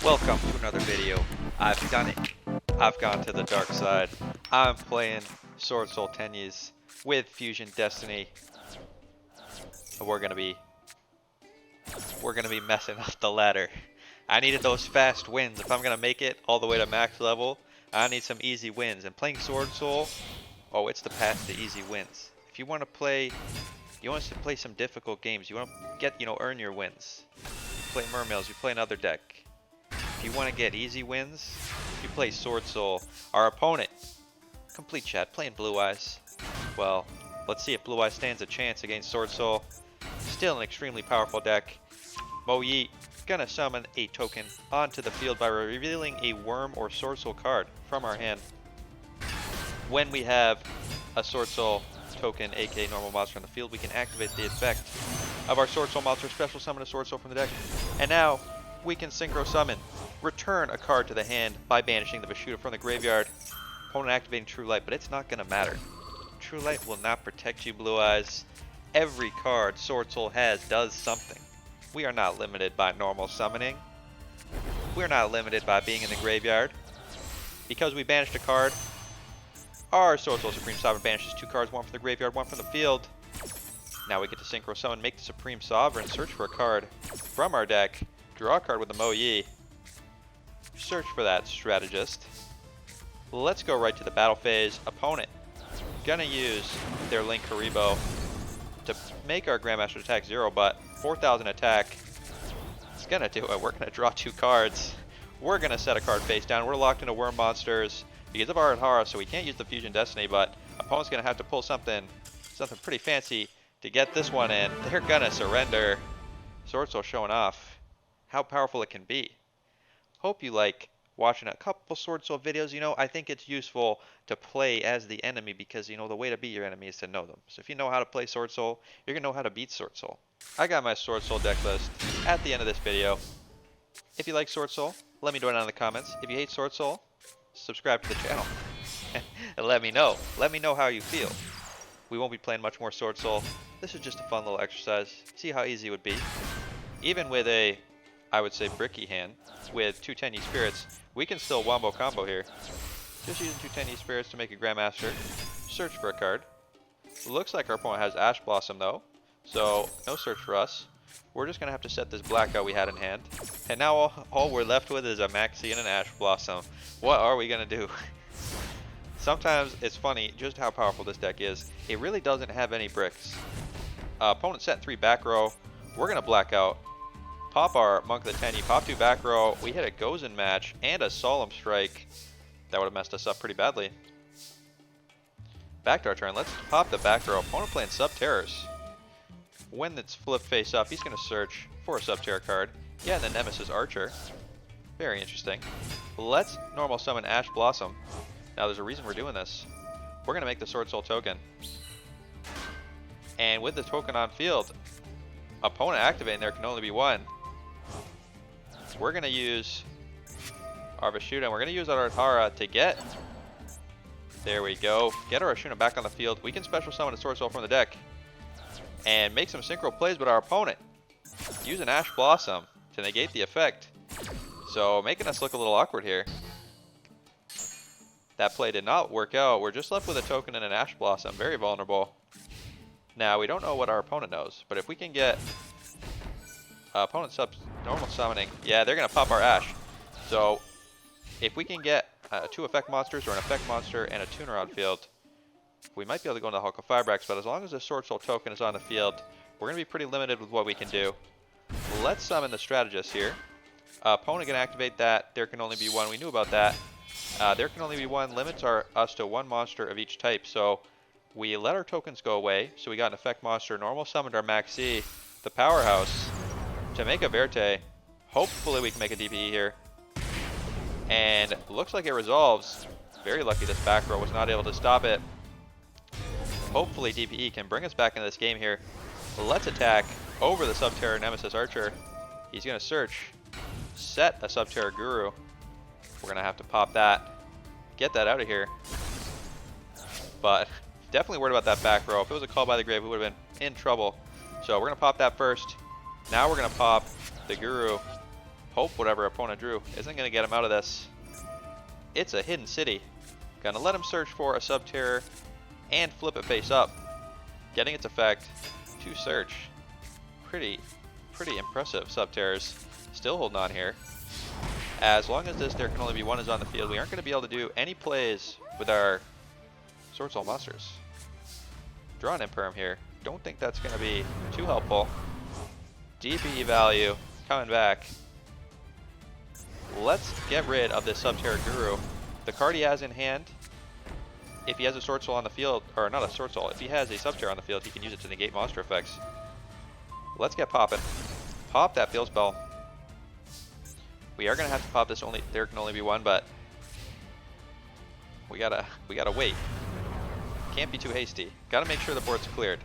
Welcome to another video. I've done it. I've gone to the dark side. I'm playing Sword Soul Tenyis with Fusion Destiny. We're gonna be messing up the ladder. I needed those fast wins. If I'm gonna make it all the way to max level, I need some easy wins. And playing Sword Soul, oh, it's the path to easy wins. If you want to play, some difficult games. You want to get, earn your wins. You play Mermails. You play another deck. If you want to get easy wins, you play Sword Soul. Our opponent, complete chat, playing Blue Eyes. Well, let's see if Blue Eyes stands a chance against Sword Soul. Still an extremely powerful deck. Mo Yeet gonna summon a token onto the field by revealing a Worm or Sword Soul card from our hand. When we have a Sword Soul token, aka normal monster on the field, we can activate the effect of our Sword Soul monster, special summon a Sword Soul from the deck. And now we can synchro summon. Return a card to the hand by banishing the Vishuda from the graveyard. Opponent activating True Light, but it's not going to matter. True Light will not protect you, Blue Eyes. Every card Sword Soul has does something. We are not limited by normal summoning. We're not limited by being in the graveyard. Because we banished a card, our Sword Soul Supreme Sovereign banishes 2 cards, 1 from the graveyard, 1 from the field. Now we get to synchro summon, make the Supreme Sovereign, search for a card from our deck, draw a card with the Mo Yi. Search for that strategist. Let's go right to the battle phase. Opponent gonna use their Link Haribo to make our Grandmaster attack 0, but 4,000 attack. It's gonna do it. We're gonna draw 2 cards. We're gonna set a card face down. We're locked into Worm monsters because of our Adhara, so we can't use the Fusion Destiny, but opponent's gonna have to pull something pretty fancy to get this one in. They're gonna surrender. Sword Soul showing off how powerful it can be. Hope you like watching a couple Sword Soul videos. I think it's useful to play as the enemy because, the way to beat your enemy is to know them. So if you know how to play Sword Soul, you're going to know how to beat Sword Soul. I got my Sword Soul deck list at the end of this video. If you like Sword Soul, let me know it down in the comments. If you hate Sword Soul, subscribe to the channel. And let me know. Let me know how you feel. We won't be playing much more Sword Soul. This is just a fun little exercise. See how easy it would be. Even with a, I would say, bricky hand with 2 Tenyi Spirits, we can still wombo combo here. Just using 2 Tenyi Spirits to make a Grandmaster. Search for a card. Looks like our opponent has Ash Blossom though, so no search for us. We're just going to have to set this blackout we had in hand. And now all we're left with is a Maxi and an Ash Blossom. What are we going to do? Sometimes it's funny just how powerful this deck is. It really doesn't have any bricks. Opponent set 3 back row. We're going to black out. Pop our Monk of the Tenyi, pop 2 back row. We hit a Gozen match and a Solemn Strike. That would have messed us up pretty badly. Back to our turn. Let's pop the back row. Opponent playing Sub-Terrors. When it's flipped face up, he's going to search for a Sub-Terror card. Yeah, and the Nemesis Archer. Very interesting. Let's normal summon Ash Blossom. Now there's a reason we're doing this. We're going to make the Sword Soul token. And with the token on field, opponent activating there can only be 1. We're going to use our Vishuda, and we're going to use our Adhara to get, there we go, get our Ashuna back on the field. We can special summon a Sword Soul from the deck and make some synchro plays, but our opponent use an Ash Blossom to negate the effect. So making us look a little awkward here. That play did not work out. We're just left with a token and an Ash Blossom. Very vulnerable. Now, we don't know what our opponent knows, but if we can get opponent normal summoning, yeah, they're going to pop our Ash. So, if we can get 2 effect monsters or an effect monster and a tuner on field, we might be able to go into the Hulk of Firebrax, but as long as the Sword Soul token is on the field, we're going to be pretty limited with what we can do. Let's summon the Strategist here. Opponent can activate that. There can only be 1. We knew about that. There can only be 1. Limits us to 1 monster of each type, so we let our tokens go away, so we got an effect monster, normal summoned our Maxi, the Powerhouse, to make a Verte. Hopefully we can make a DPE here. And looks like it resolves. Very lucky this back row was not able to stop it. Hopefully DPE can bring us back into this game here. Let's attack over the Sub-Terror Nemesis Archer. He's going to search, set a Sub-Terror Guru. We're going to have to pop that, get that out of here. But definitely worried about that back row. If it was a call by the grave, we would have been in trouble. So we're going to pop that first. Now we're going to pop the Guru Hope whatever opponent drew isn't going to get him out of this. It's a hidden city. Gonna let him search for a Subterror and flip it face up. Getting its effect to search. Pretty impressive Subterrors. Still holding on here. As long as there can only be one is on the field, we aren't going to be able to do any plays with our Sword Soul monsters. Draw an Imperm here. Don't think that's going to be too helpful. DPE value coming back. Let's get rid of this Subterror Guru. The card he has in hand, if he has a Sword Soul on the field, or not a Sword Soul, if he has a Subterror on the field, he can use it to negate monster effects. Let's get popping. Pop that field spell. We are gonna have to pop this. There can only be one, but we gotta wait. Can't be too hasty. Gotta make sure the board's cleared.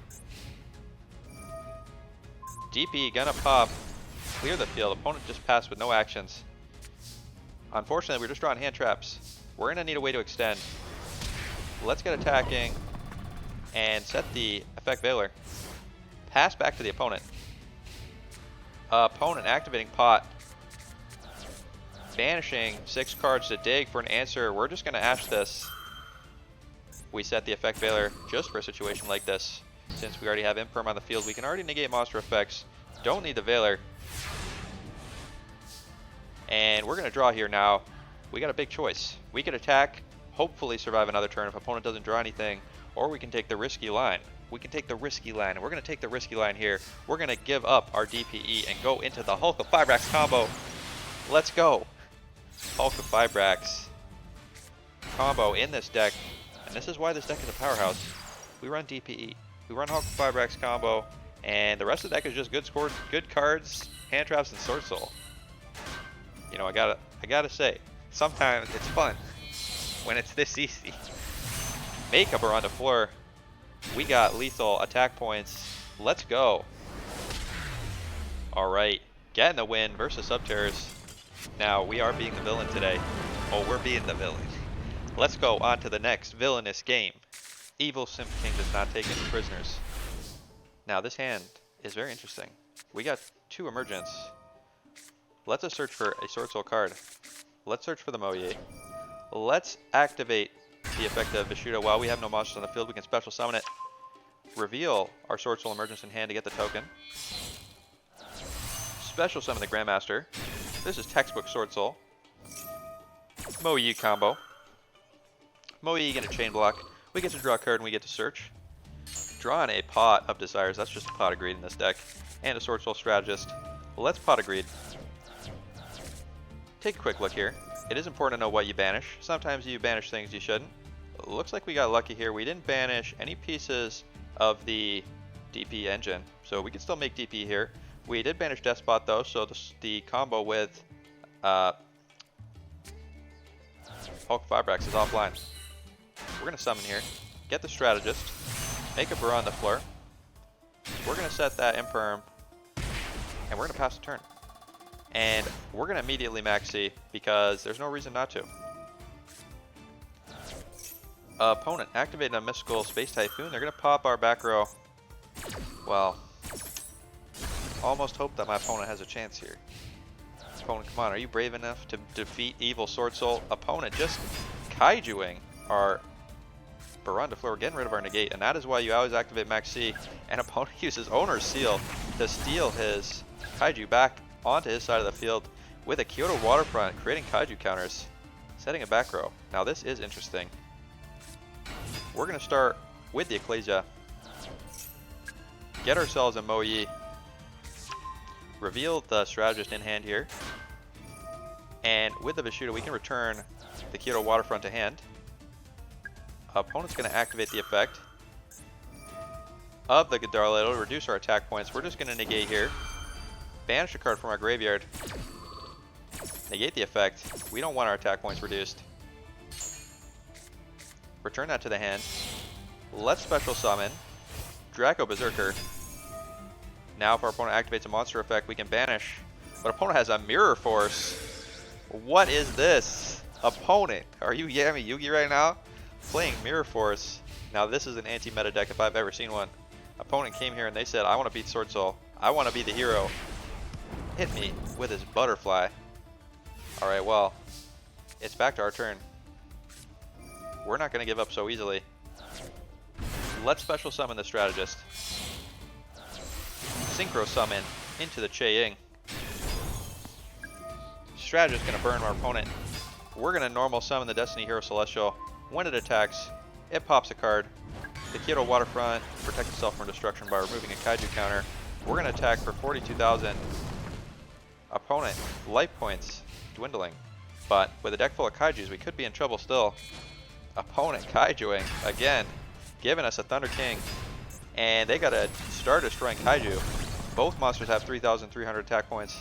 DP gonna pop, clear the field. Opponent just passed with no actions. Unfortunately, we're just drawing hand traps. We're gonna need a way to extend. Let's get attacking and set the effect Veiler. Pass back to the opponent. Opponent activating pot. Banishing 6 cards to dig for an answer. We're just gonna ash this. We set the effect Veiler just for a situation like this. Since we already have Imperm on the field, we can already negate monster effects. Don't need the Veiler. And we're gonna draw here now. We got a big choice. We could attack, hopefully survive another turn if opponent doesn't draw anything, or we can take the risky line. We can take the risky line, and we're going to take the risky line here. We're going to give up our DPE and go into the Hulk of Fibrax combo. Let's go. Hulk of Fibrax combo in this deck, and this is why this deck is a powerhouse. We run DPE, we run Hulk of Fibrax combo, and the rest of the deck is just good scores, good cards, hand traps, and Sword Soul. You know, I gotta say, sometimes it's fun when it's this easy. Makeup are on the floor. We got lethal attack points. Let's go. Alright, getting the win versus Subterrors. Now, we are being the villain today. Oh, we're being the villain. Let's go on to the next villainous game. Evil Simp King does not take any prisoners. Now, this hand is very interesting. We got 2 emergence. Let's just search for a Sword Soul card. Let's search for the Moye. Let's activate the effect of Vishuda. While we have no monsters on the field, we can special summon it. Reveal our Sword Soul emergence in hand to get the token. Special summon the Grandmaster. This is textbook Sword Soul. Moye combo. Moye get a chain block. We get to draw a card and we get to search. Drawing a Pot of Desires. That's just a Pot of Greed in this deck. And a Sword Soul Strategist. Let's Pot of Greed. Take a quick look here. It is important to know what you banish. Sometimes you banish things you shouldn't. Looks like we got lucky here. We didn't banish any pieces of the DP engine, so we can still make DP here. We did banish Despot though, so the combo with Hulk Fibrax is offline. We're going to summon here, get the Strategist, make a Burr on the floor. We're going to set that Imperm, and we're going to pass the turn. And we're going to immediately maxi because there's no reason not to. Opponent activating a Mystical Space Typhoon. They're going to pop our back row. Well, almost hope that my opponent has a chance here. Opponent, come on, are you brave enough to defeat Evil Sword Soul? Opponent just kaijuing our Baron de Fleur, getting rid of our negate, and that is why you always activate Max C. And opponent uses Owner's Seal to steal his kaiju back onto his side of the field with a Kyoto Waterfront, creating kaiju counters, setting a back row. Now this is interesting. We're going to start with the Ecclesia, get ourselves a Moye, reveal the Strategist in hand here, and with the Vishuda we can return the Kyoto Waterfront to hand. Opponent's going to activate the effect of the Godarla. It'll reduce our attack points. We're just going to negate here. Banish a card from our graveyard. Negate the effect. We don't want our attack points reduced. Return that to the hand. Let's special summon Draco Berserker. Now if our opponent activates a monster effect, we can banish. But opponent has a Mirror Force. What is this? Opponent, are you Yami Yugi right now? Playing Mirror Force. Now this is an anti-meta deck if I've ever seen one. Opponent came here and they said, I want to beat Sword Soul. I want to be the hero. hit me with his butterfly. Alright, well, it's back to our turn. We're not going to give up so easily. Let's special summon the strategist. Synchro summon into the Che-Ying. Strategist going to burn our opponent. We're going to normal summon the Destiny Hero Celestial. When it attacks, it pops a card. The Kyoto Waterfront protects itself from destruction by removing a Kaiju counter. We're going to attack for 42,000. Opponent, life points dwindling. But with a deck full of Kaijus, we could be in trouble still. Opponent Kaijuing again, giving us a Thunder King. And they got a Star Destroying Kaiju. Both monsters have 3,300 attack points.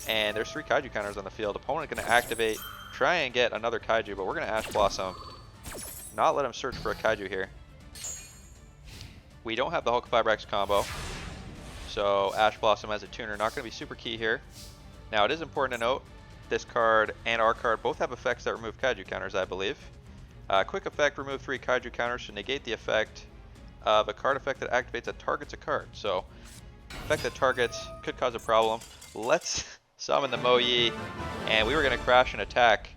And there's 3 Kaiju counters on the field. Opponent going to activate, try and get another Kaiju, but we're going to Ash Blossom. Not let him search for a Kaiju here. We don't have the Hulk Fibrax combo. So Ash Blossom as a tuner, not going to be super key here. Now it is important to note, this card and our card both have effects that remove Kaiju counters, I believe. Quick effect, remove 3 Kaiju counters to negate the effect of a card effect that activates that targets a card. So effect that targets could cause a problem. Let's summon the Mo Yi, and we were going to crash and attack,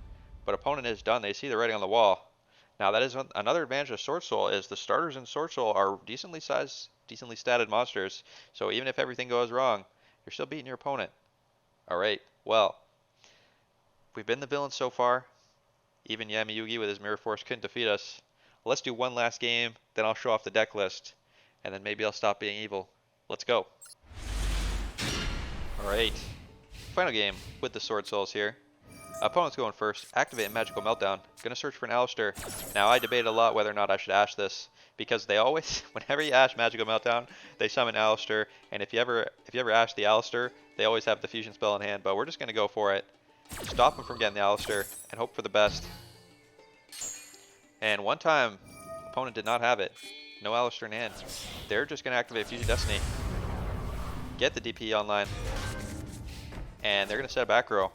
but opponent is done. They see the writing on the wall. Now that is another advantage of Sword Soul, is the starters in Sword Soul are decently sized, decently statted monsters. So even if everything goes wrong, you're still beating your opponent. Alright, well, we've been the villains so far. Even Yami-Yugi with his Mirror Force couldn't defeat us. Let's do one last game, then I'll show off the deck list, and then maybe I'll stop being evil. Let's go. Alright, final game with the Sword Souls here. Opponent's going first. Activate Magical Meltdown. Gonna search for an Alistair. Now I debated a lot whether or not I should Ash this, because they always, whenever you Ash Magical Meltdown, they summon Alistair, and if you ever Ash the Alistair, they always have the fusion spell in hand, but we're just gonna go for it. Stop him from getting the Alistair, and hope for the best. And one time, opponent did not have it. No Alistair in hand. They're just gonna activate Fusion Destiny. Get the DP online. And they're gonna set a back row.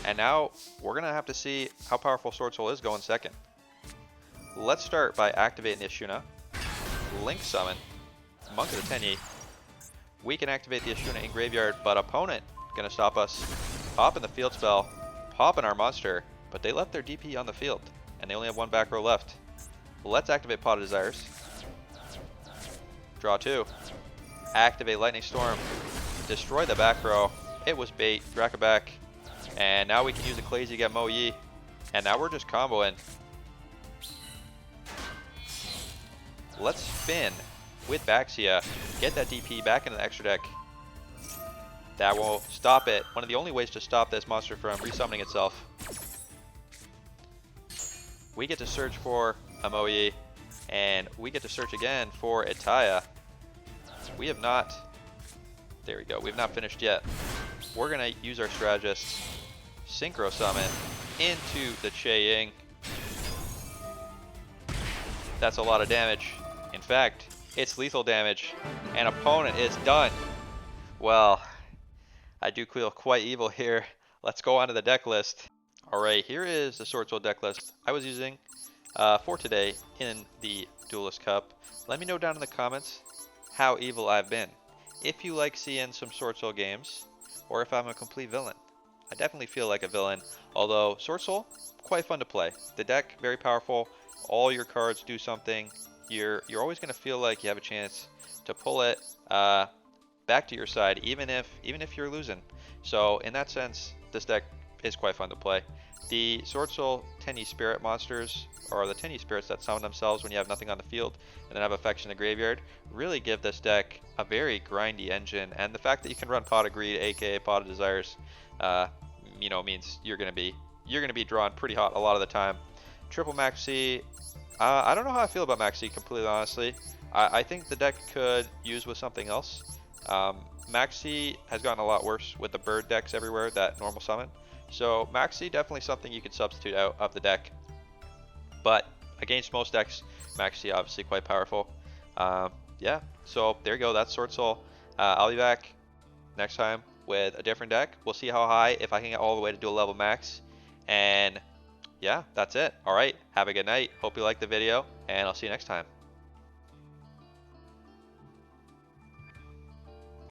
And now, we're going to have to see how powerful Sword Soul is going second. Let's start by activating the Ashuna. Link Summon. Monk of the Tenyi. We can activate the Ashuna in Graveyard, but opponent going to stop us. Pop in the field spell. Pop in our monster. But they left their DP on the field. And they only have 1 back row left. Let's activate Pot of Desires. Draw 2. Activate Lightning Storm. Destroy the back row. It was bait. Drakaback. And now we can use a Clazy to get Mo Yi. And now we're just comboing. Let's spin with Baxia. Get that DP back into the extra deck. That will stop it. One of the only ways to stop this monster from resummoning itself. We get to search for a Mo Yi. And we get to search again for Itaya. We have not... There we go. We have not finished yet. We're going to use our strategist. Synchro summon into the Che-Ying. That's a lot of damage. In fact, it's lethal damage. And opponent is done. Well, I do feel quite evil here. Let's go on to the deck list. Alright, here is the Sword Soul deck list I was using for today in the Duelist Cup. Let me know down in the comments how evil I've been. If you like seeing some Sword Soul games, or if I'm a complete villain. I definitely feel like a villain, although Sword Soul, quite fun to play. The deck, very powerful. All your cards do something. You're always going to feel like you have a chance to pull it back to your side, even if you're losing. So in that sense, this deck is quite fun to play. The Sword Soul Tenyi Spirit monsters, or the Tenyi Spirits that summon themselves when you have nothing on the field and then have effects in the graveyard, really give this deck a very grindy engine. And the fact that you can run Pot of Greed, aka Pot of Desires, means you're gonna be drawn pretty hot a lot of the time. Triple Maxi, I don't know how I feel about Maxi, completely honestly. I think the deck could use with something else. Maxi has gotten a lot worse with the bird decks everywhere that normal summon. So Maxi, definitely something you could substitute out of the deck. But against most decks, Maxi obviously quite powerful. Yeah, so there you go. That's Sword Soul. I'll be back next time with a different deck. We'll see how high, if I can get all the way to Duel level max. And yeah, that's it. Alright, have a good night. Hope you liked the video, and I'll see you next time.